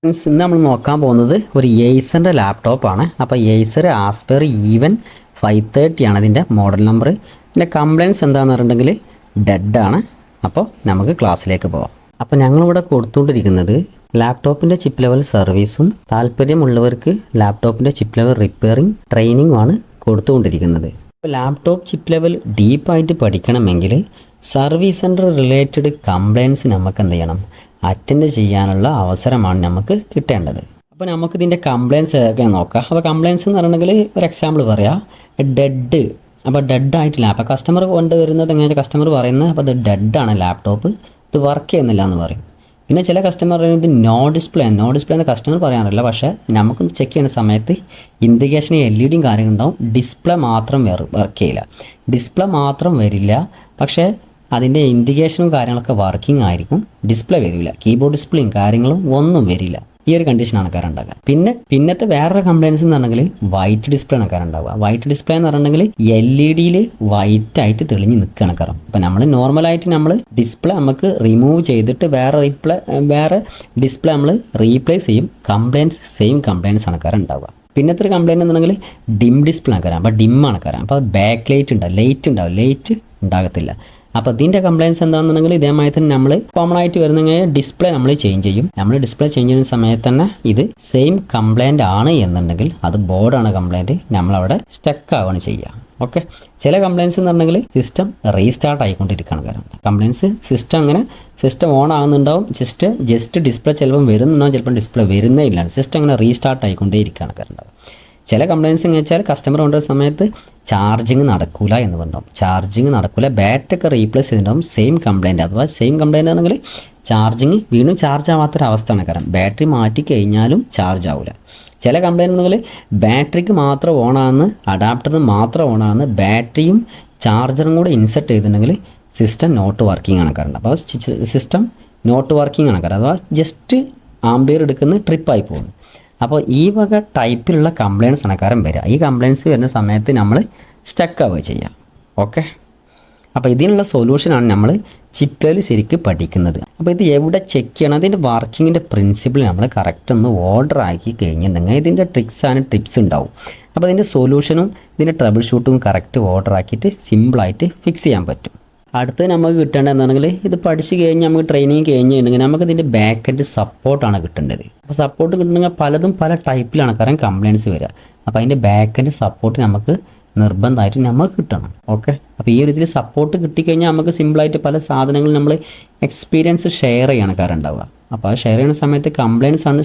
ഇന്ന് നമ്മൾ നോക്കാൻ പോകുന്നത് ഒരു ഏസറിൻ്റെ ലാപ്ടോപ്പാണ്. അപ്പോൾ ഏസർ ആസ്പെർ ഈവൻ 530 ആണ് ഇതിൻ്റെ മോഡൽ നമ്പർ. ഇതിൻ്റെ കംപ്ലയിൻസ് എന്താണെന്ന് പറഞ്ഞിട്ടുണ്ടെങ്കിൽ ഡെഡാണ്. അപ്പോൾ നമുക്ക് ക്ലാസ്സിലേക്ക് പോകാം. അപ്പോൾ ഞങ്ങളിവിടെ കൊടുത്തുകൊണ്ടിരിക്കുന്നത് ലാപ്ടോപ്പിൻ്റെ ചിപ്പ് ലെവൽ സർവീസും താല്പര്യമുള്ളവർക്ക് ലാപ്ടോപ്പിൻ്റെ ചിപ്പ് ലെവൽ റിപ്പയറിംഗ് ട്രെയിനിങ്ങുമാണ് കൊടുത്തുകൊണ്ടിരിക്കുന്നത്. അപ്പോൾ ലാപ്ടോപ്പ് ചിപ്പ് ലെവൽ ഡീപ്പായിട്ട് പഠിക്കണമെങ്കിൽ സർവീസ് സെൻറ്റർ റിലേറ്റഡ് കംപ്ലയിൻസ് നമുക്ക് എന്ത് ചെയ്യണം, അറ്റൻഡ് ചെയ്യാനുള്ള അവസരമാണ് നമുക്ക് കിട്ടേണ്ടത്. അപ്പോൾ നമുക്കിതിൻ്റെ കംപ്ലയിൻസ് ഒക്കെ നോക്കാം. അപ്പോൾ കംപ്ലയിൻസ് എന്ന് പറഞ്ഞിട്ടുണ്ടെങ്കിൽ ഒരു എക്സാമ്പിൾ പറയാം, ഡെഡ്. അപ്പോൾ ഡെഡായിട്ടില്ല. അപ്പോൾ കസ്റ്റമർ കൊണ്ടുവരുന്നത് എങ്ങനെയാ, കസ്റ്റമർ പറയുന്നത് അപ്പോൾ ഇത് ഡെഡാണ് ലാപ്ടോപ്പ്, ഇത് വർക്ക് ചെയ്യുന്നില്ല എന്ന് പറയും. പിന്നെ ചില കസ്റ്റമർ പറയുന്നത് നോ ഡിസ്പ്ലേ എന്ന് കസ്റ്റമർ പറയാറില്ല. പക്ഷേ നമുക്ക് ചെക്ക് ചെയ്യുന്ന സമയത്ത് ഇൻഡിക്കേഷൻ LED കാര്യങ്ങളുണ്ടാവും, ഡിസ്പ്ലേ മാത്രം വർക്ക് ചെയ്യില്ല. ഡിസ്പ്ലേ മാത്രം വരില്ല, പക്ഷേ അതിൻ്റെ ഇൻഡിക്കേഷനും കാര്യങ്ങളൊക്കെ വർക്കിംഗ് ആയിരിക്കും, ഡിസ്പ്ലേ വരില്ല. കീബോർഡ് ഡിസ്പ്ലേയും കാര്യങ്ങളും ഒന്നും വരില്ല. ഈ ഒരു കണ്ടീഷനാണ് കാരുണ്ടാകുക. പിന്നത്തെ വേറൊരു കംപ്ലയിൻസ് എന്ന് പറഞ്ഞെങ്കിൽ വൈറ്റ് ഡിസ്പ്ലേ ആണ് കാരുണ്ടാവുക. വൈറ്റ് ഡിസ്പ്ലേ എന്ന് പറഞ്ഞെങ്കിൽ LED വൈറ്റ് ആയിട്ട് തെളിഞ്ഞ് നിൽക്കുകയാണ് കാരണം. അപ്പം നമ്മൾ നോർമലായിട്ട് നമ്മൾ ഡിസ്പ്ലേ നമുക്ക് റിമൂവ് ചെയ്തിട്ട് വേറെ ഡിസ്പ്ലേ നമ്മൾ റീപ്ലേസ് ചെയ്യും. സെയിം കംപ്ലയിൻസ് ആണ് കാരുണ്ടാവുക. പിന്നത്തെ ഒരു കംപ്ലയിൻറ്റ് എന്നുണ്ടെങ്കിൽ ഡിം ഡിസ്പ്ലേ ആണ് കാരം. അപ്പോൾ ഡിമ്മാണ് കാരം. അപ്പോൾ ബാക്ക് ലൈറ്റ് ഉണ്ടാകത്തില്ല. അപ്പോൾ ഇതിൻ്റെ കംപ്ലയിൻസ് എന്താണെന്നുണ്ടെങ്കിൽ ഇതേമായി തന്നെ നമ്മൾ കോമൺ ആയിട്ട് വരുന്ന ഡിസ്പ്ലേ നമ്മൾ ചേഞ്ച് ചെയ്യും. നമ്മൾ ഡിസ്പ്ലേ ചേഞ്ച് ചെയ്യുന്ന സമയത്ത് തന്നെ ഇത് സെയിം കംപ്ലയിൻ്റ് ആണ് എന്നുണ്ടെങ്കിൽ അത് ബോർഡാണ് കംപ്ലയിൻറ്റ്, നമ്മളവിടെ സ്റ്റക്ക് ആവുകയാണ് ചെയ്യുക. ഓക്കെ. ചില കംപ്ലയിൻസ് എന്ന് പറഞ്ഞെങ്കിൽ സിസ്റ്റം റീസ്റ്റാർട്ട് ആയിക്കൊണ്ടിരിക്കുകയാണ് കാരണം. സിസ്റ്റം ഓൺ ആകുന്നുണ്ടാവും, ജസ്റ്റ് ഡിസ്പ്ലേ ചിലപ്പം വരുന്നുണ്ടാവും, ചിലപ്പം ഡിസ്പ്ലേ വരുന്നേ ഇല്ല, സിസ്റ്റം അങ്ങനെ റീസ്റ്റാർട്ട് ആയിക്കൊണ്ടേ ഇരിക്കുകയാണ് കാരണം. ചില കംപ്ലയിൻസ് എന്ന് വെച്ചാൽ കസ്റ്റമർ കൊണ്ടുവരുന്ന സമയത്ത് ചാർജിങ് നടക്കില്ല എന്ന് പറഞ്ഞാൽ ബാറ്ററി ഒക്കെ റീപ്ലേസ് ചെയ്തിട്ടുണ്ടാവും. സെയിം കംപ്ലയിൻറ്റ്, അഥവാ സെയിം കംപ്ലയിൻ്റ് ആണെങ്കിൽ വീണ്ടും ചാർജ് ആവാത്തൊരവസ്ഥയാണ് കാരണം. ബാറ്ററി മാറ്റി കഴിഞ്ഞാലും ചാർജ് ആവില്ല. ചില കംപ്ലയിൻ്റ് ആണെങ്കിൽ ബാറ്ററിക്ക് മാത്രം ഓണാകുന്ന, അഡാപ്റ്ററിന് മാത്രം ഓണാകുന്ന, ബാറ്ററിയും ചാർജറും കൂടെ ഇൻസെർട്ട് ചെയ്തിട്ടുണ്ടെങ്കിൽ സിസ്റ്റം നോട്ട് വർക്കിംഗ് ആണ് കാരണം. അപ്പോൾ സിസ്റ്റം നോട്ട് വർക്കിംഗ് ആണ് കാരണം, അഥവാ ജസ്റ്റ് ആംബിയർ എടുക്കുന്ന ട്രിപ്പായി പോകുന്നു. അപ്പോൾ ഈ വക ടൈപ്പിലുള്ള കംപ്ലയിൻസ് ആണ് കാരണം വരിക. ഈ കംപ്ലയിൻസ് വരുന്ന സമയത്ത് നമ്മൾ സ്റ്റക്ക് ആവുക ചെയ്യാം. ഓക്കെ. അപ്പോൾ ഇതിനുള്ള സൊല്യൂഷനാണ് നമ്മൾ ചിപ്പ് ലെവൽ ശരിക്കും പഠിക്കുന്നത്. അപ്പോൾ ഇത് എവിടെ ചെക്ക് ചെയ്യണം, അതിൻ്റെ വർക്കിങ്ങിൻ്റെ പ്രിൻസിപ്പിൾ നമ്മൾ കറക്റ്റ് ഒന്ന് ഓർഡർ ആക്കി കഴിഞ്ഞിട്ടുണ്ടെങ്കിൽ ഇതിൻ്റെ ടിപ്സ് ഉണ്ടാവും. അപ്പോൾ ഇതിൻ്റെ സൊല്യൂഷനും ഇതിൻ്റെ ട്രബിൾ ഷൂട്ടും കറക്റ്റ് ഓർഡർ ആക്കിയിട്ട് സിമ്പിളായിട്ട് ഫിക്സ് ചെയ്യാൻ പറ്റും. അടുത്ത് നമുക്ക് കിട്ടേണ്ടത് എന്താണെങ്കിൽ, ഇത് പഠിച്ച് കഴിഞ്ഞ് നമുക്ക് ട്രെയിനിങ് കഴിഞ്ഞിട്ടുണ്ടെങ്കിൽ നമുക്ക് ഇതിൻ്റെ ബാക്ക് എൻഡ് സപ്പോർട്ടാണ് കിട്ടേണ്ടത്. അപ്പോൾ സപ്പോർട്ട് കിട്ടണമെങ്കിൽ പല ടൈപ്പിലാണ് കാരണം കംപ്ലയിൻസ് വരിക. അപ്പോൾ അതിൻ്റെ ബാക്ക് എൻഡ് സപ്പോർട്ട് നമുക്ക് നിർബന്ധമായിട്ട് നമുക്ക് കിട്ടണം. ഓക്കെ. അപ്പോൾ ഈ ഒരു ഇതിൽ സപ്പോർട്ട് കിട്ടിക്കഴിഞ്ഞാൽ നമുക്ക് സിമ്പിളായിട്ട് പല സാധനങ്ങളും നമ്മൾ എക്സ്പീരിയൻസ് ഷെയർ ചെയ്യാണ് കാരണം ഉണ്ടാവുക. അപ്പോൾ ആ ഷെയർ ചെയ്യുന്ന സമയത്ത് കംപ്ലയിൻസ് ആണ്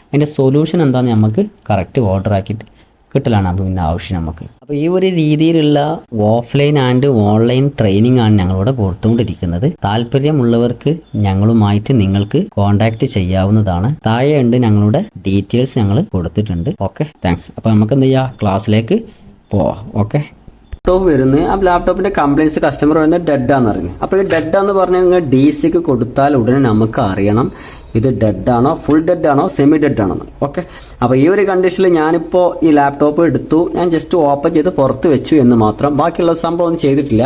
അതിൻ്റെ സൊല്യൂഷൻ എന്താണെന്ന് നമുക്ക് കറക്റ്റ് ഓർഡർ ആക്കിയിട്ട് കിട്ടലാണ് അപ്പോൾ പിന്നെ ആവശ്യം നമുക്ക്. അപ്പോൾ ഈ ഒരു രീതിയിലുള്ള ഓഫ്ലൈൻ ആൻഡ് ഓൺലൈൻ ട്രെയിനിങ് ആണ് ഞങ്ങളിവിടെ കൊടുത്തുകൊണ്ടിരിക്കുന്നത്. താല്പര്യമുള്ളവർക്ക് ഞങ്ങളുമായിട്ട് നിങ്ങൾക്ക് കോൺടാക്റ്റ് ചെയ്യാവുന്നതാണ്. താഴെ ഉണ്ട് ഞങ്ങളുടെ ഡീറ്റെയിൽസ് ഞങ്ങൾ കൊടുത്തിട്ടുണ്ട്. Okay, thanks. അപ്പോൾ നമുക്ക് എന്ത് ചെയ്യാം, ക്ലാസ്സിലേക്ക് പോവാം. ഓക്കെ. ലാപ്ടോപ്പ് വരുന്നത്, ആ ലാപ്ടോപ്പിൻ്റെ കംപ്ലയിൻസ് കസ്റ്റമർ വരുന്നത് ഡെഡാന്ന് അറിയുന്നത്. അപ്പോൾ ഈ ഡെഡാന്ന് പറഞ്ഞു കഴിഞ്ഞാൽ DC കൊടുത്താൽ ഉടനെ നമുക്ക് അറിയണം ഇത് ഡെഡാണോ, ഫുൾ ഡെഡാണോ, സെമി ഡെഡാണോ. ഓക്കെ. അപ്പോൾ ഈ ഒരു കണ്ടീഷനിൽ ഞാനിപ്പോൾ ഈ ലാപ്ടോപ്പ് എടുത്തു, ഞാൻ ജസ്റ്റ് ഓപ്പൺ ചെയ്ത് പുറത്ത് വെച്ചു എന്ന് മാത്രം, ബാക്കിയുള്ള സംഭവം ഒന്നും ചെയ്തിട്ടില്ല.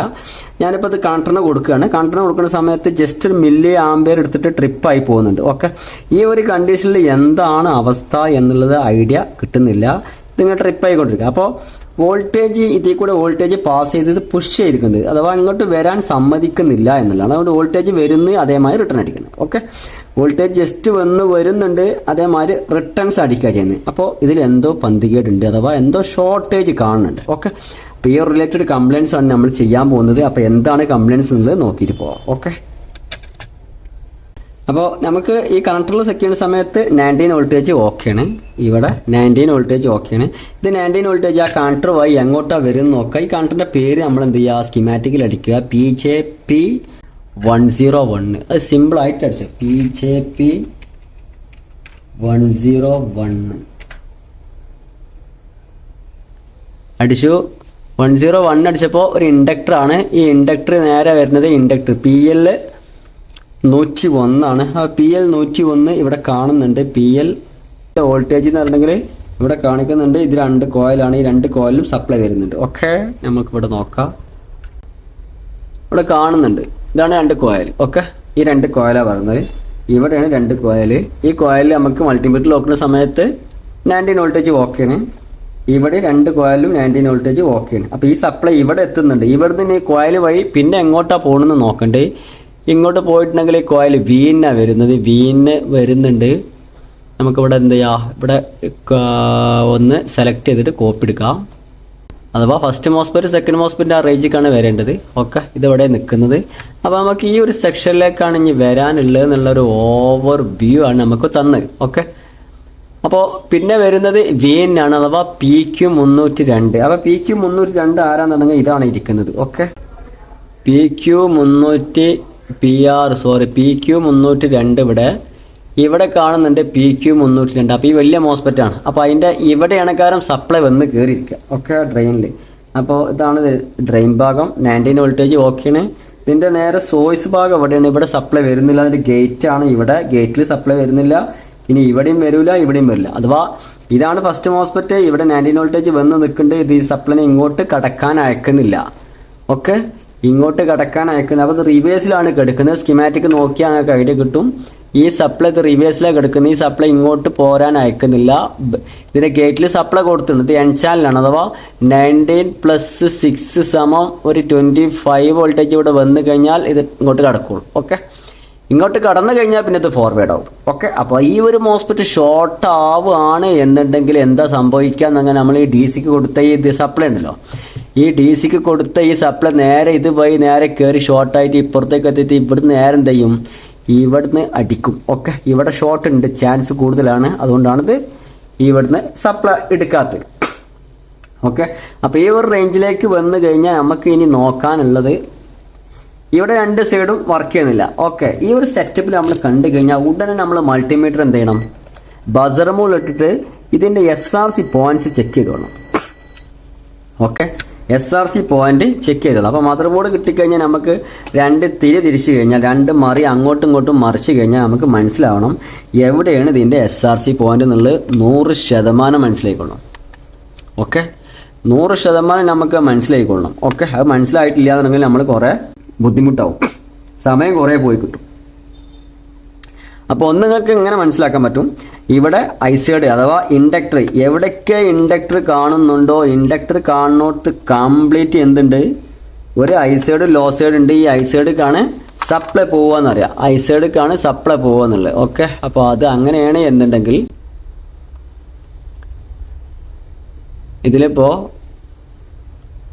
ഞാനിപ്പോൾ ഇത് കണക്ടറിന് കൊടുക്കുകയാണ്. കണക്ടറിന് കൊടുക്കുന്ന സമയത്ത് ജസ്റ്റ് ഒരു മില്ലി ആംബിയർ എടുത്തിട്ട് ട്രിപ്പായി പോകുന്നുണ്ട്. ഓക്കെ. ഈ ഒരു കണ്ടീഷനിൽ എന്താണ് അവസ്ഥ എന്നുള്ളത് ഐഡിയ കിട്ടുന്നില്ല. ഇതിങ്ങനെ ട്രിപ്പായിക്കൊണ്ടിരിക്കുക. അപ്പോൾ ഇതിൽ കൂടെ വോൾട്ടേജ് പാസ് ചെയ്തത് പുഷ് ചെയ്തിരിക്കുന്നത്, അഥവാ ഇങ്ങോട്ട് വരാൻ സമ്മതിക്കുന്നില്ല എന്നുള്ളതാണ്. അതുകൊണ്ട് വോൾട്ടേജ് വരുന്നത് അതേമാതിരി റിട്ടേൺ അടിക്കുന്നത്. ഓക്കെ. വോൾട്ടേജ് ജസ്റ്റ് വരുന്നുണ്ട്, അതേമാതിരി റിട്ടേൺസ് അടിക്കുക ചെയ്യുന്നത്. അപ്പോൾ ഇതിൽ എന്തോ പന്തികേടുണ്ട്, അഥവാ എന്തോ ഷോർട്ടേജ് കാണുന്നുണ്ട്. ഓക്കെ. അപ്പോൾ ഈ റിലേറ്റഡ് കംപ്ലയിൻസ് ആണ് നമ്മൾ ചെയ്യാൻ പോകുന്നത്. അപ്പോൾ എന്താണ് കംപ്ലയിൻസ് എന്നുള്ളത് നോക്കിയിട്ട് പോവാം. ഓക്കെ. അപ്പോൾ നമുക്ക് ഈ കണക്ടറിൽ ചെക്ക് ചെയ്യുന്ന സമയത്ത് 19 വോൾട്ടേജ് ഓക്കെയാണ്. ഇവിടെ 19 വോൾട്ടേജ് ഓക്കെയാണ്. ഇത് 19 വോൾട്ടേജ് ആ കണക്ടർ വഴി എങ്ങോട്ടാണ് വരും നോക്കുക. ഈ കണക്ടറിൻ്റെ പേര് നമ്മൾ എന്ത് ചെയ്യുക, സ്കീമാറ്റിക്കിൽ അടിക്കുക, PJP101. അത് സിമ്പിളായിട്ട് അടിച്ചു, PJP101 അടിച്ചു. 101 അടിച്ചപ്പോൾ ഒരു ഇൻഡക്ടറാണ്. ഈ ഇൻഡക്ടർ നേരെ വരുന്നത് PL101 ആണ്. ആ PL101 ഇവിടെ കാണുന്നുണ്ട്. PL വോൾട്ടേജ് എന്ന് പറഞ്ഞെങ്കിൽ ഇവിടെ കാണിക്കുന്നുണ്ട്. ഇത് 2 കോയിലാണ്. ഈ 2 കോയിലും സപ്ലൈ വരുന്നുണ്ട്. ഓക്കെ. നമുക്കിവിടെ നോക്കാം, ഇവിടെ കാണുന്നുണ്ട്. ഇതാണ് 2 കോയിൽ. ഓക്കെ. ഈ 2 കോയിലാണ് വരുന്നത്. ഇവിടെയാണ് 2 കോയിൽ. ഈ കോയിലിൽ നമുക്ക് മൾട്ടിമീറ്റർ നോക്കുന്ന സമയത്ത് 19 വോൾട്ടേജ് ഓക്കെയാണ്. ഇവിടെ 2 കോയിലും 19 വോൾട്ടേജ് ഓക്കെയാണ്. അപ്പോൾ ഈ സപ്ലൈ ഇവിടെ എത്തുന്നുണ്ട്. ഇവിടുന്ന് ഈ കോയിൽ വഴി പിന്നെ എങ്ങോട്ടാ പോകണമെന്ന് നോക്കണ്ടേ. ഇങ്ങോട്ട് പോയിട്ടുണ്ടെങ്കിൽ ഈ കോയിൽ വീനാണ് വരുന്നത്. വീന് വരുന്നുണ്ട്. നമുക്കിവിടെ എന്ത് ചെയ്യാം, ഇവിടെ ഒന്ന് സെലക്ട് ചെയ്തിട്ട് കോപ്പി എടുക്കാം. അഥവാ ഫസ്റ്റ് മോസ്ഫെറ്റ് സെക്കൻഡ് മോസ്ഫെറ്റിൻ്റെ ആ റേഞ്ചിലേക്കാണ് വരേണ്ടത്. ഓക്കെ, ഇതെവിടെ നിൽക്കുന്നത്. അപ്പോൾ നമുക്ക് ഈ ഒരു സെക്ഷനിലേക്കാണ് ഇനി വരാനുള്ളത് എന്നുള്ളൊരു ഓവർ വ്യൂ ആണ് നമുക്ക് തന്നത്. ഓക്കെ, അപ്പോൾ പിന്നെ വരുന്നത് VN ആണ്, അഥവാ PQ302. അപ്പോൾ PQ302 ആരാന്നുണ്ടെങ്കിൽ ഇതാണ് ഇരിക്കുന്നത്. ഓക്കെ, PQ302 ഇവിടെ കാണുന്നുണ്ട് PQ302. അപ്പോൾ ഈ വലിയ മോസ്ഫെറ്റ് ആണ്. അപ്പോൾ അതിൻ്റെ ഇവിടെയാണ് കാരണം സപ്ലൈ വന്ന് കയറിയിരിക്കുക. ഓക്കെ, ഡ്രെയിനിൽ. അപ്പോൾ ഇതാണ് ഡ്രെയിൻ ഭാഗം. 19 വോൾട്ടേജ് ഓക്കെയാണ്. ഇതിൻ്റെ നേരെ സോഴ്സ് ഭാഗം എവിടെയാണ്. ഇവിടെ സപ്ലൈ വരുന്നില്ല. അതിൻ്റെ ഗേറ്റ് ആണ്. ഇവിടെ ഗേറ്റിൽ സപ്ലൈ വരുന്നില്ല. ഇനി ഇവിടെയും വരില്ല, ഇവിടെയും വരില്ല. അഥവാ ഇതാണ് ഫസ്റ്റ് മോസ്ഫെറ്റ്. ഇവിടെ 19 വോൾട്ടേജ് വന്ന് നിൽക്കുന്നുണ്ട്. ഇത് ഈ സപ്ലൈനെ ഇങ്ങോട്ട് കടക്കാൻ അയക്കുന്നില്ല. ഓക്കെ, ഇങ്ങോട്ട് കടക്കാൻ അയക്കുന്നത്. അപ്പോൾ ഇത് റിവേഴ്സിലാണ് കിടക്കുന്നത്. സ്കിമാറ്റിക് നോക്കിയാൽ ഞങ്ങൾക്ക് ഐഡിയ കിട്ടും. ഈ സപ്ലൈ ഇത് റിവേഴ്സിലാണ് കിടക്കുന്നത്. ഈ സപ്ലൈ ഇങ്ങോട്ട് പോരാൻ അയക്കുന്നില്ല. ഇതിൻ്റെ ഗേറ്റിൽ സപ്ലൈ കൊടുത്തിട്ടുണ്ട്. ഇത് N ചാനലാണ്. അഥവാ 19 + 6 ഒരു 25 വോൾട്ടേജ് ഇവിടെ വന്നു കഴിഞ്ഞാൽ ഇത് ഇങ്ങോട്ട് കടക്കുള്ളൂ. ഓക്കെ, ഇങ്ങോട്ട് കടന്നു കഴിഞ്ഞാൽ പിന്നെ ഇത് ഫോർവേഡ് ആവും. ഓക്കെ, അപ്പോൾ ഈ ഒരു മോസ്ഫെറ്റ് ഷോർട്ട് ആവുകയാണ് എന്നുണ്ടെങ്കിൽ എന്താ സംഭവിക്കുക എന്നങ്ങനെ നമ്മൾ ഈ DC കൊടുത്ത ഈ സപ്ലൈ ഉണ്ടല്ലോ, ഈ DC കൊടുത്ത ഈ സപ്ലൈ നേരെ ഇത് വഴി നേരെ കയറി ഷോർട്ടായിട്ട് ഇപ്പുറത്തേക്ക് എത്തിയിട്ട് ഇവിടുന്ന് നേരെ എന്ത് ചെയ്യും, ഇവിടുന്ന് അടിക്കും. ഓക്കെ, ഇവിടെ ഷോർട്ട് ഉണ്ട്, ചാൻസ് കൂടുതലാണ്. അതുകൊണ്ടാണിത് ഇവിടുന്ന് സപ്ലൈ എടുക്കാത്തത്. ഓക്കെ, അപ്പോൾ ഈ ഒരു റേഞ്ചിലേക്ക് വന്നു കഴിഞ്ഞാൽ നമുക്ക് ഇനി നോക്കാനുള്ളത് ഇവിടെ 2 സൈഡും വർക്ക് ചെയ്യുന്നില്ല. ഓക്കെ, ഈ ഒരു സെറ്റപ്പിൽ നമ്മൾ കണ്ടു കഴിഞ്ഞാൽ ഉടനെ നമ്മൾ മൾട്ടിമീറ്റർ എന്ത് ചെയ്യണം, ബസർ മോൾ ഇട്ടിട്ട് ഇതിൻ്റെ SRC പോയിന്റ്സ് ചെക്ക് ചെയ്തോളണം. ഓക്കെ, SRC പോയിന്റ് ചെക്ക് ചെയ്തോളാം. അപ്പോൾ മദർ ബോർഡ് കിട്ടിക്കഴിഞ്ഞാൽ നമുക്ക് 2 തിരിച്ചു കഴിഞ്ഞാൽ 2 മറി അങ്ങോട്ടും ഇങ്ങോട്ടും മറിച്ച് കഴിഞ്ഞാൽ നമുക്ക് മനസ്സിലാവണം എവിടെയാണ് ഇതിൻ്റെ SRC പോയിന്റ് എന്നുള്ളത് 100% മനസ്സിലായിക്കൊള്ളണം. ഓക്കെ, 100% നമുക്ക് മനസ്സിലായിക്കൊള്ളണം. ഓക്കെ, അത് മനസ്സിലായിട്ടില്ല എന്നുണ്ടെങ്കിൽ നമ്മൾ കുറേ ബുദ്ധിമുട്ടാവും, സമയം കുറേ പോയി കിട്ടും. അപ്പോൾ ഒന്ന് നിങ്ങൾക്ക് ഇങ്ങനെ മനസ്സിലാക്കാൻ പറ്റും. ഇവിടെ ഐസൈഡ് അഥവാ ഇൻഡക്ടർ, എവിടേക്ക് ഇൻഡക്ടർ കാണുന്നുണ്ടോ, ഇൻഡക്ടർ കാണുന്നിടത്ത് കംപ്ലീറ്റ് എന്തുണ്ട്, ഒരു ഐസൈഡ് ലോ സൈഡ് ഉണ്ട്. ഈ ഐസൈഡിക്കാണ് സപ്ലൈ പോവാന്നറിയാം, ഐസൈഡിക്കാണ് സപ്ലൈ പോവാന്നുള്ളത്. ഓക്കെ, അപ്പോൾ അത് അങ്ങനെയാണ് എന്നുണ്ടെങ്കിൽ ഇതിലിപ്പോൾ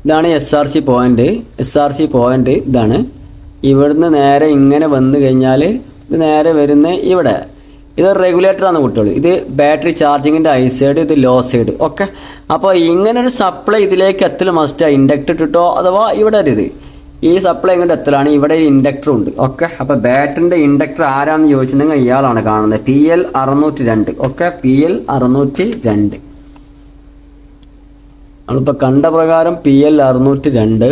ഇതാണ് SRC പോയിന്റ്. SRC പോയിന്റ് ഇതാണ്. ഇവിടുന്ന് നേരെ ഇങ്ങനെ വന്നു കഴിഞ്ഞാൽ ഇത് നേരെ വരുന്ന ഇവിടെ ഇത് റെഗുലേറ്ററാണ് കുട്ടികൾ. ഇത് ബാറ്ററി ചാർജിങ്ങിൻ്റെ ഐ സൈഡ്, ഇത് ലോ സൈഡ്. ഓക്കെ, അപ്പോൾ ഇങ്ങനെ ഒരു സപ്ലൈ ഇതിലേക്ക് എത്തൽ മസ്റ്റ്. ഇൻഡക്ടർ ഇട്ടിട്ടോ അഥവാ ഇവിടെ ഒരു ഈ സപ്ലൈ ഇങ്ങോട്ട് എത്തലാണ്. ഇവിടെ ഒരു ഇൻഡക്ടർ ഉണ്ട്. ഓക്കെ, അപ്പോൾ ബാറ്ററിൻ്റെ ഇൻഡക്ടർ ആരാന്ന് ചോദിച്ചിട്ടുണ്ടെങ്കിൽ ഇയാളാണ് കാണുന്നത്, PL602. ഓക്കെ, PL602 നമ്മളിപ്പോൾ കണ്ട പ്രകാരം PL602.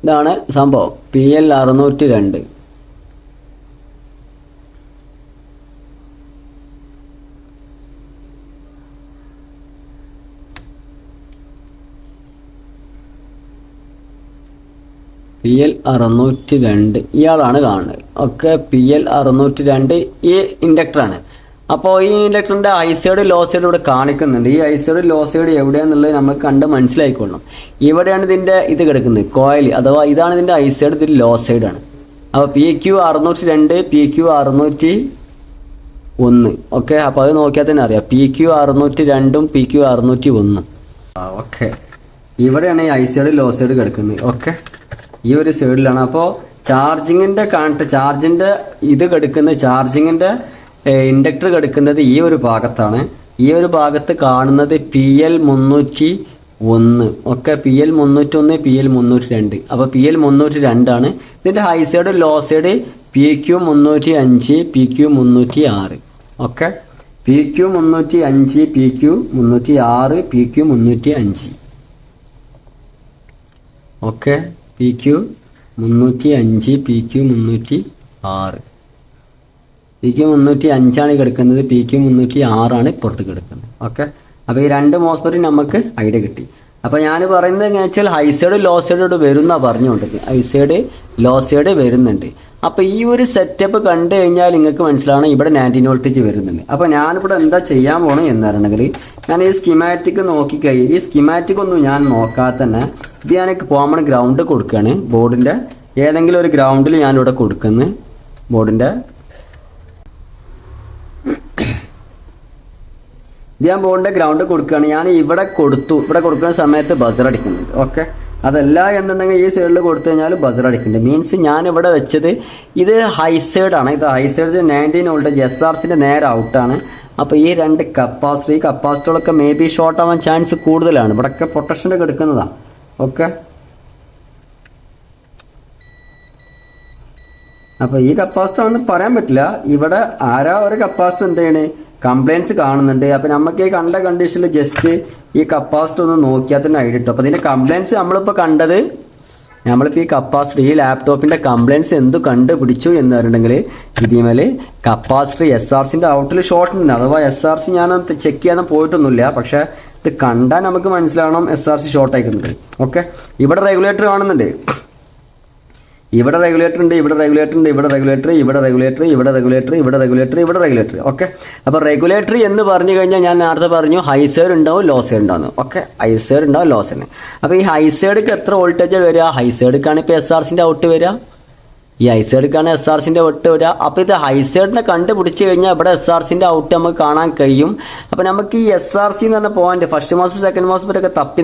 ഇതാണ് സംഭവം, PL602. PL602 ഇയാളാണ് കാണുന്നത്. ഓക്കെ, PL602 ഈ ഇൻഡക്ടറാണ്. അപ്പോൾ ഈ ഇൻഡക്ടറിൻ്റെ ഐ സൈഡ് ലോ സൈഡ് ഇവിടെ കാണിക്കുന്നുണ്ട്. ഈ ഐ സൈഡ് ലോ സൈഡ് എവിടെയാണെന്നുള്ളത് നമ്മൾ കണ്ട് മനസ്സിലായിക്കൊള്ളണം. ഇവിടെയാണ് ഇതിൻ്റെ ഇത് കിടക്കുന്നത്, കോയിൽ, അഥവാ ഇതാണ് ഇതിൻ്റെ ഐ സൈഡ്, ഇത് ലോ സൈഡാണ്. അപ്പോൾ PQ602 PQ601. ഓക്കെ, അപ്പോൾ അത് നോക്കിയാൽ തന്നെ അറിയാം, PQ602 PQ601. ഓക്കെ, ഇവിടെയാണ് ഈ ഐ സൈഡ് ലോ സൈഡ് കിടക്കുന്നത്. ഓക്കെ, ഈ ഒരു സൈഡിലാണ്. അപ്പോൾ ചാർജിങ്ങിൻ്റെ ചാർജിൻ്റെ ഇത് കിടക്കുന്നത്, ചാർജിങ്ങിൻ്റെ ഇൻഡക്ടർ കിടക്കുന്നത് ഈ ഒരു ഭാഗത്താണ്. ഈ ഒരു ഭാഗത്ത് കാണുന്നത് PL301. Okay, PL301 PL302. അപ്പോൾ PL302 ആണ്. ഇതിൻ്റെ high side low side PQ305 PQ306. Okay, PQ305 PQ306 PQ305. Okay, PQ305 PQ306. PQ305 കിടക്കുന്നത്, PQ306 ഇപ്പുറത്ത് കിടക്കുന്നത്. ഓക്കെ, അപ്പോൾ ഈ 2 മോസ്ഫെറ്റ് നമുക്ക് ഐഡിയ കിട്ടി. അപ്പോൾ ഞാൻ പറയുന്നത് എങ്ങനെ വെച്ചാൽ ഹൈ സൈഡ് ലോ സൈഡ് വരുന്നാണ് പറഞ്ഞുകൊണ്ടിരിക്കുന്നത്. ഹൈ സൈഡ് ലോ സൈഡ് വരുന്നുണ്ട്. അപ്പോൾ ഈ ഒരു സെറ്റപ്പ് കണ്ടു കഴിഞ്ഞാൽ നിങ്ങൾക്ക് മനസ്സിലാവണം ഇവിടെ 19 വോൾട്ടേജ് വരുന്നുണ്ട്. അപ്പോൾ ഞാനിവിടെ എന്താ ചെയ്യാൻ പോകണം എന്ന് പറയണമെങ്കിൽ ഞാൻ ഈ സ്കിമാറ്റിക് നോക്കിക്കഴിഞ്ഞാൽ ഈ സ്കിമാറ്റിക് ഒന്നും ഞാൻ നോക്കാതെ തന്നെ ഇത് ഞാൻ കോമൺ ഗ്രൗണ്ട് കൊടുക്കുകയാണ്. ബോർഡിൻ്റെ ഏതെങ്കിലും ഒരു ഗ്രൗണ്ടിൽ ഞാനിവിടെ കൊടുക്കുന്നു. ബോർഡിൻ്റെ ഇത് ഞാൻ ബോർഡിൻ്റെ ഗ്രൗണ്ട് കൊടുക്കുകയാണ്. ഞാൻ ഇവിടെ കൊടുത്തു. ഇവിടെ കൊടുക്കുന്ന സമയത്ത് ബസർ അടിക്കുന്നുണ്ട്. ഓക്കെ, അതല്ല എന്നുണ്ടെങ്കിൽ ഈ സൈഡിൽ കൊടുത്തു കഴിഞ്ഞാൽ ബസർ അടിക്കുന്നുണ്ട്. മീൻസ് ഞാൻ ഇവിടെ വെച്ചത് ഇത് ഹൈ സൈഡാണ്. ഇത് ഹൈ സൈഡ് 19 വോൾട്ടേജ് SRCൻ്റെ നേരെ ഔട്ടാണ്. അപ്പോൾ ഈ രണ്ട് കപ്പാസിറ്ററുകളൊക്കെ മേ ബി ഷോർട്ട് ആവാൻ ചാൻസ് കൂടുതലാണ്. ഇവിടെയൊക്കെ പ്രൊട്ടക്ഷനൊക്കെ എടുക്കുന്നതാണ്. ഓക്കെ, അപ്പോൾ ഈ കപ്പാസിറ്റർ ഒന്നും പറയാൻ പറ്റില്ല. ഇവിടെ ആരാ ഒരു കപ്പാസിറ്റർ എന്ത് ചെയ്യണേ കംപ്ലൈൻസ് കാണുന്നുണ്ട്. അപ്പോൾ നമുക്ക് ഈ കണ്ട കണ്ടീഷനിൽ ജസ്റ്റ് ഈ കപ്പാസിറ്റർ ഒന്ന് നോക്കിയാൽ തന്നെ ഐഡിയ കിട്ടും. അപ്പോൾ ഇതിൻ്റെ കംപ്ലൈൻസ് നമ്മളിപ്പോൾ കണ്ടത് നമ്മളിപ്പോൾ ഈ കപ്പാസിറ്റർ ഈ ലാപ്ടോപ്പിൻ്റെ കംപ്ലൈൻസ് എന്ത് കണ്ടുപിടിച്ചു എന്ന് പറഞ്ഞിട്ടുണ്ടെങ്കിൽ ഇതിന്മേൽ കപ്പാസിറ്റർ SRCൻ്റെ ഔട്ടിൽ ഷോർട്ട് ഉണ്ട്. അഥവാ SRC ഞാൻ ചെക്ക് ചെയ്യാൻ പോയിട്ടൊന്നുമില്ല. പക്ഷേ ഇത് കണ്ടാൽ നമുക്ക് മനസ്സിലാവണം SRC ഷോർട്ട് ആയിക്കുന്നുണ്ട്. ഓക്കെ, ഇവിടെ റെഗുലേറ്റർ കാണുന്നുണ്ട്. ഇവിടെ റെഗുലേറ്റർ ഉണ്ട്, ഇവിടെ റെഗുലേറ്റർ ഉണ്ട്, ഇവിടെ റെഗുലേറ്റർ, ഇവിടെ റെഗുലേറ്റർ, ഇവിടെ റെഗുലേറ്റർ, ഇവിടെ റെഗുലേറ്റർ, ഇവിടെ റെഗുലേറ്റർ. ഓക്കെ, അപ്പോൾ റെഗുലേറ്റർ എന്ന് പറഞ്ഞു കഴിഞ്ഞാൽ ഞാൻ നേരത്തെ പറഞ്ഞു ഹൈ സൈഡ് ഉണ്ടാവും ലോ സൈഡ് ഉണ്ടാവും. ഓക്കെ, ഹൈ സൈഡ് ഉണ്ടാവും ലോ സൈഡ്. അപ്പോൾ ഈ ഹൈ സൈഡിക്ക് എത്ര വോൾട്ടേജ് വരിക? ഹൈ സൈഡിക്കാണ് ഇപ്പോൾ SRCൻ്റെ ഔട്ട് വരിക. ഈ ഹൈ സൈഡിക്കാണ് SRCൻ്റെ ഔട്ട് വരിക. അപ്പോൾ ഇത് ഹൈ സൈഡിനെ കണ്ടുപിടിച്ച് കഴിഞ്ഞാൽ ഇവിടെ SRCൻ്റെ ഔട്ട് നമുക്ക് കാണാൻ കഴിയും. അപ്പോൾ നമുക്ക് ഈ SRC എന്ന് പറഞ്ഞ point first MOSFET second MOSFET ഒക്കെ തപ്പി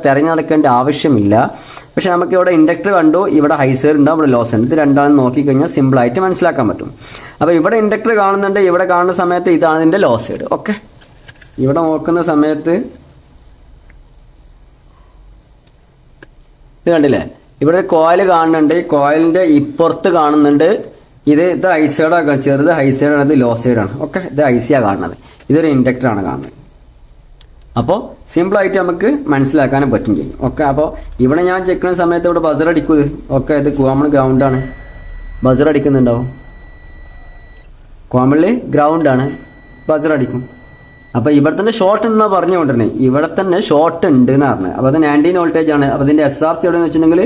തിരഞ്ഞു നടക്കേണ്ട ആവശ്യമില്ല. പക്ഷെ നമുക്ക് ഇവിടെ ഇൻഡക്ടർ കണ്ടു, ഇവിടെ ഹൈ സൈഡ് ഉണ്ടാവും, ഇവിടെ ലോ സൈഡ്. ഇത് രണ്ടാളും നോക്കിക്കഴിഞ്ഞാൽ സിമ്പിളായിട്ട് മനസ്സിലാക്കാൻ പറ്റും. അപ്പോൾ ഇവിടെ ഇൻഡക്ടർ കാണുന്നുണ്ട്. ഇവിടെ കാണുന്ന സമയത്ത് ഇതാണ് ഇതിൻ്റെ ലോ സൈഡ്. ഓക്കെ, ഇവിടെ നോക്കുന്ന സമയത്ത് ഇത് കണ്ടില്ലേ, ഇവിടെ ഒരു കോയിൽ കാണുന്നുണ്ട്. കോയിലിൻ്റെ ഇപ്പുറത്ത് കാണുന്നുണ്ട്. ഇത് ഹൈ സൈഡാണ്, ചെറുത് ഹൈ സൈഡാണ്, ഇത് ലോ സൈഡാണ്. ഓക്കെ, ഇത് IC കാണുന്നത്. ഇതൊരു ഇൻഡക്ടറാണ് കാണുന്നത്. അപ്പോൾ സിമ്പിളായിട്ട് നമുക്ക് മനസ്സിലാക്കാനും പറ്റും ചെയ്യും. ഓക്കെ, അപ്പോൾ ഇവിടെ ഞാൻ ചെക്ക് ചെയ്യുന്ന സമയത്ത് ഇവിടെ ബസർ അടിക്കും. ഓക്കെ, ഇത് കോമൺ ഗ്രൗണ്ടാണ്. ബസർ അടിക്കുന്നുണ്ടാവും. കോമൺലി ഗ്രൗണ്ടാണ്, ബസർ അടിക്കും. അപ്പോൾ ഇവിടെ തന്നെ ഷോർട്ട് ഉണ്ടെന്നാണ് പറഞ്ഞുകൊണ്ടിരുന്നത്. ഇവിടെ തന്നെ ഷോർട്ട് ഉണ്ട് എന്ന് പറഞ്ഞത്. അപ്പോൾ അത് 19 വോൾട്ടേജ് ആണ്. അപ്പോൾ ഇതിൻ്റെ SRC എവിടെയെന്ന് വെച്ചിട്ടുണ്ടെങ്കിൽ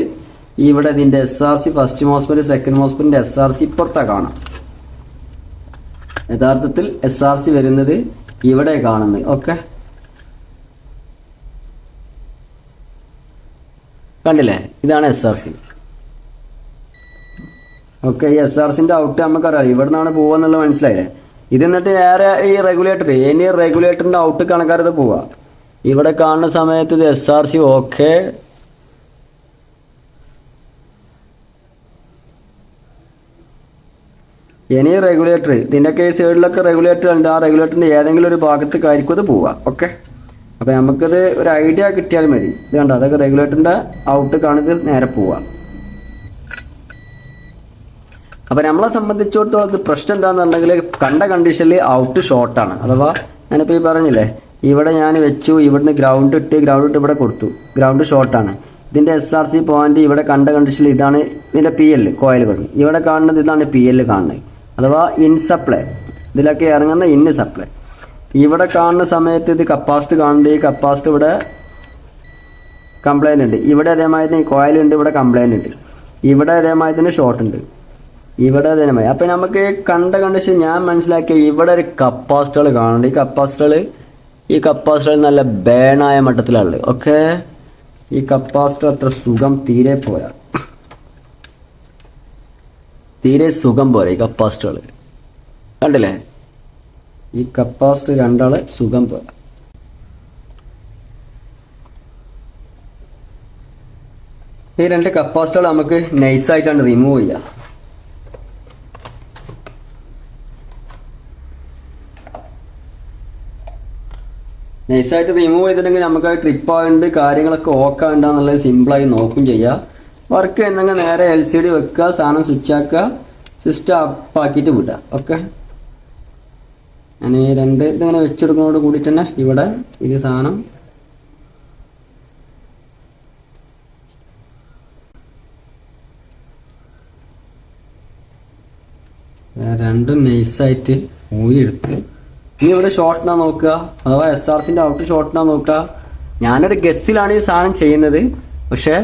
ഇവിടെ ഇതിൻ്റെ SRC ഫസ്റ്റ് മോസ്ഫെറ്റ് സെക്കൻഡ് മോസ്ഫെറ്റിൻ്റെ SRC ഇപ്പുറത്താണ് കാണാം. യഥാർത്ഥത്തിൽ SRC വരുന്നത് ഇവിടെ കാണുന്നത്. ഓക്കെ, കണ്ടില്ലേ, ഇതാണ് SRC. ഓക്കെ, ഈ SRCൻ്റെ ഔട്ട് നമുക്കറിയാം ഇവിടെ നിന്നാണ് പോകുക മനസ്സിലായില്ലേ. ഇത് എന്നിട്ട് നേരെ ഈ റെഗുലേറ്റർ ഇനി റെഗുലേറ്ററിൻ്റെ ഔട്ട് കണക്കാരത് പോവുക. ഇവിടെ കാണുന്ന സമയത്ത് ഇത് SRC. ഓക്കെ, ഇനി റെഗുലേറ്റർ ഇതിൻ്റെയൊക്കെ ഈ സൈഡിലൊക്കെ റെഗുലേറ്റർ ഉണ്ട്. ആ റെഗുലേറ്ററിൻ്റെ ഏതെങ്കിലും ഒരു ഭാഗത്ത് കാര്യക്കും ഇത് പോവുക. ഓക്കെ, അപ്പോൾ നമുക്കത് ഒരു ഐഡിയ കിട്ടിയാൽ മതി. ഇത് കണ്ടോ, അതൊക്കെ റെഗുലേറ്ററിൻ്റെ ഔട്ട് കാണിത് നേരെ പോവുക. അപ്പോൾ നമ്മളെ സംബന്ധിച്ചിടത്തോളം ഇത് പ്രശ്നം എന്താണെന്നുണ്ടെങ്കിൽ കണ്ട കണ്ടീഷനിൽ ഔട്ട് ഷോർട്ടാണ്. അഥവാ ഞാനിപ്പോൾ ഈ പറഞ്ഞില്ലേ, ഇവിടെ ഞാൻ വെച്ചു, ഇവിടുന്ന് ഗ്രൗണ്ട് ഇട്ട് ഇവിടെ കൊടുത്തു, ഗ്രൗണ്ട് ഷോർട്ടാണ്. ഇതിൻ്റെ SRC പോയിന്റ് ഇവിടെ കണ്ട കണ്ടീഷനിൽ ഇതാണ് ഇതിൻ്റെ PL കോയിൽ കൊണ്ട്. ഇവിടെ കാണുന്നത് ഇതാണ് PL കാണുന്നത്, അഥവാ ഇൻ സപ്ലൈ. ഇതിലൊക്കെ ഇറങ്ങുന്ന ഇൻ സപ്ലൈ. ഇവിടെ കാണുന്ന സമയത്ത് ഇത് കപ്പാസിറ്റർ കാണുന്നുണ്ട്. ഈ കപ്പാസിറ്റർ ഇവിടെ കംപ്ലൈൻ്റ് ഉണ്ട്. ഇവിടെ അതേമാതിരി കോയിലുണ്ട്, ഇവിടെ കംപ്ലൈൻ്റ് ഉണ്ട്. ഇവിടെ അതേമാതിരി തന്നെ ഷോർട്ട് ഉണ്ട്. ഇവിടെ അതേമാതിരി. അപ്പം നമുക്ക് കണ്ട കണ്ടീഷൻ ഞാൻ മനസ്സിലാക്കിയ ഇവിടെ ഒരു കപ്പാസിറ്ററുകൾ കാണുന്നുണ്ട്. ഈ കപ്പാസിറ്റർ നല്ല ബേണായ മട്ടത്തിലുള്ളത്. ഓക്കെ, ഈ കപ്പാസിറ്റർ അത്ര സുഖം തീരെ പോരാ, തീരെ സുഖം പോരാ ഈ കപ്പാസിറ്ററുകൾ. കണ്ടില്ലേ, ഈ കപ്പാസിറ്റർ രണ്ടാള് സുഖം പോരാ. ഈ രണ്ട് കപ്പാസിറ്ററുകൾ നമുക്ക് നൈസായിട്ടാണ് റിമൂവ് ചെയ്യാം. നൈസായിട്ട് റിമൂവ് ചെയ്തിട്ടുണ്ടെങ്കിൽ നമുക്ക് ട്രിപ്പ് പോയിന്റ് കാര്യങ്ങളൊക്കെ ഓക്കെ ഉണ്ടെന്നുള്ളത് സിമ്പിളായി നോക്കും ചെയ്യാം. വർക്ക് എന്തെങ്കിൽ നേരെ LCD വെക്കുക, സാധനം സ്വിച്ച് ആക്കുക, സിസ്റ്റം അപ്പാക്കിയിട്ട് വിടുക. ഓക്കെ, ഞാൻ ഈ രണ്ട് ഇതിങ്ങനെ വെച്ചെടുക്കുന്നതോട് കൂടി തന്നെ ഇവിടെ ഇത് സാധനം രണ്ടും നൈസായിട്ട് ഊരിയെടുത്ത് ഇനി ഇവിടെ ഷോർട്ടിനാ നോക്കുക, അഥവാ SRCൻ്റെ ഔട്ട് ഷോർട്ടിനാ നോക്കുക. ഞാനൊരു ഗസ്സിലാണ് ഈ സാധനം ചെയ്യുന്നത്. പക്ഷെ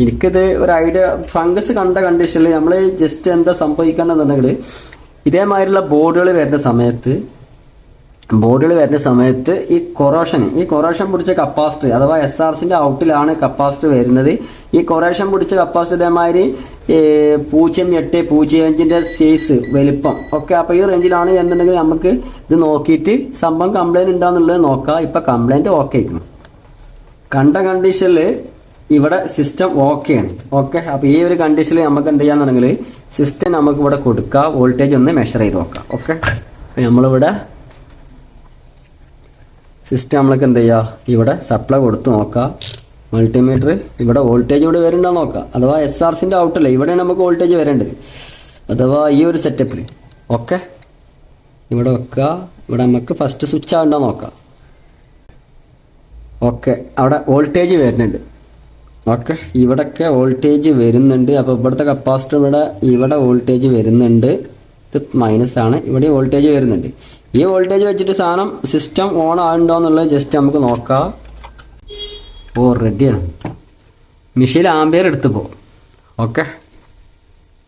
എനിക്കിത് ഒരു ഐഡിയ, ഫംഗസ് കണ്ട കണ്ടീഷനിൽ നമ്മൾ ജസ്റ്റ് എന്താ സംഭവിക്കണമെന്നുണ്ടെങ്കിൽ ഇതേമാതിരിയുള്ള ബോർഡുകൾ വരുന്ന സമയത്ത് ഈ കൊറോഷൻ പിടിച്ച കപ്പാസിറ്റർ അഥവാ SRCന്റെ ഔട്ടിലാണ് കപ്പാസിറ്റർ വരുന്നത്. ഈ കൊറോഷൻ പിടിച്ച കപ്പാസിറ്റർ ഇതേമാതിരി 0.8 0.5 സൈസ് വലിപ്പം ഒക്കെ. അപ്പോൾ ഈ റേഞ്ചിലാണ് എന്നുണ്ടെങ്കിൽ നമുക്ക് ഇത് നോക്കിയിട്ട് സംഭവം കംപ്ലൈൻറ്റ് ഉണ്ടാകുന്നുള്ളത് നോക്കാം. ഇപ്പം കംപ്ലൈൻറ്റ് ഓക്കെ ആയിരിക്കണം. കണ്ട കണ്ടീഷനിൽ ഇവിടെ സിസ്റ്റം ഓക്കെയാണ്. ഓക്കെ, അപ്പോൾ ഈ ഒരു കണ്ടീഷനിൽ നമുക്ക് എന്ത് ചെയ്യാന്നുണ്ടെങ്കിൽ സിസ്റ്റം നമുക്ക് ഇവിടെ കൊടുക്കുക, വോൾട്ടേജ് ഒന്ന് മെഷർ ചെയ്ത് നോക്കാം. ഓക്കെ, അപ്പോൾ നമ്മളിവിടെ സിസ്റ്റം നമ്മൾക്ക് എന്ത് ചെയ്യുക, ഇവിടെ സപ്ലൈ കൊടുത്ത് നോക്കാം. മൾട്ടിമീറ്റർ ഇവിടെ വോൾട്ടേജ് ഇവിടെ വരണ്ടോ നോക്കാം. അഥവാ SRCന്റെ ഔട്ടല്ലേ, ഇവിടെയാണ് നമുക്ക് വോൾട്ടേജ് വരേണ്ടത്. അഥവാ ഈ ഒരു സെറ്റപ്പിൽ ഓക്കെ ഇവിടെ വെക്കുക. ഇവിടെ നമുക്ക് ഫസ്റ്റ് സ്വിച്ച് ആവണ്ടോ നോക്കാം. ഓക്കെ, അവിടെ വോൾട്ടേജ് വരുന്നുണ്ട്. ഓക്കെ, ഇവിടൊക്കെ വോൾട്ടേജ് വരുന്നുണ്ട്. അപ്പോൾ ഇവിടുത്തെ കപ്പാസിറ്റർ ഇവിടെ വോൾട്ടേജ് വരുന്നുണ്ട്. ഇത് മൈനസ് ആണ്, ഇവിടെ വോൾട്ടേജ് വരുന്നുണ്ട്. ഈ വോൾട്ടേജ് വെച്ചിട്ട് സാധനം സിസ്റ്റം ഓൺ ആകുന്നുണ്ടോ എന്നുള്ളത് ജസ്റ്റ് നമുക്ക് നോക്കാം. ഓ റെഡിയാണ്. മെഷീൻ ആംബിയർ എടുത്ത് പോകും. ഓക്കെ,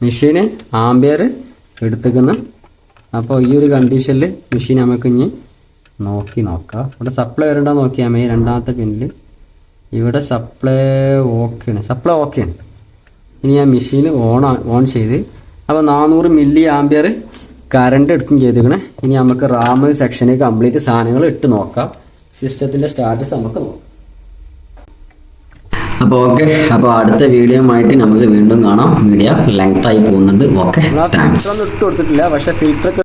മെഷീന് ആംബിയർ എടുത്തേക്കുന്നു. അപ്പോൾ ഈ ഒരു കണ്ടീഷനിൽ മെഷീൻ നമുക്ക് ഇനി നോക്കാം. ഇവിടെ സപ്ലൈ വരണ്ടോ നോക്കിയാൽ മതി. രണ്ടാമത്തെ പിന്നിൽ ഇവിടെ സപ്ലൈ ഓക്കെയാണ്. ഇനി ഞാൻ മെഷീൻ ഓൺ ചെയ്ത് അപ്പോൾ 400 മില്ലി ആംബിയർ കറണ്ട് എടുത്തും ചെയ്തിരിക്കണേ. ഇനി നമുക്ക് റാം സെക്ഷനിൽ കംപ്ലീറ്റ് സാധനങ്ങൾ ഇട്ട് നോക്കാം. സിസ്റ്റത്തിൻ്റെ സ്റ്റാറ്റസ് നമുക്ക് നോക്കാം. അപ്പോൾ ഓക്കെ, അപ്പോൾ അടുത്ത വീഡിയോ ആയിട്ട് നമുക്ക് വീണ്ടും കാണാം. വീഡിയോ ലെങ്ത് ആയി പോകുന്നുണ്ട്. Okay, thanks. ഇട്ട് കൊടുത്തിട്ടില്ല, പക്ഷേ ഫിൽറ്റർ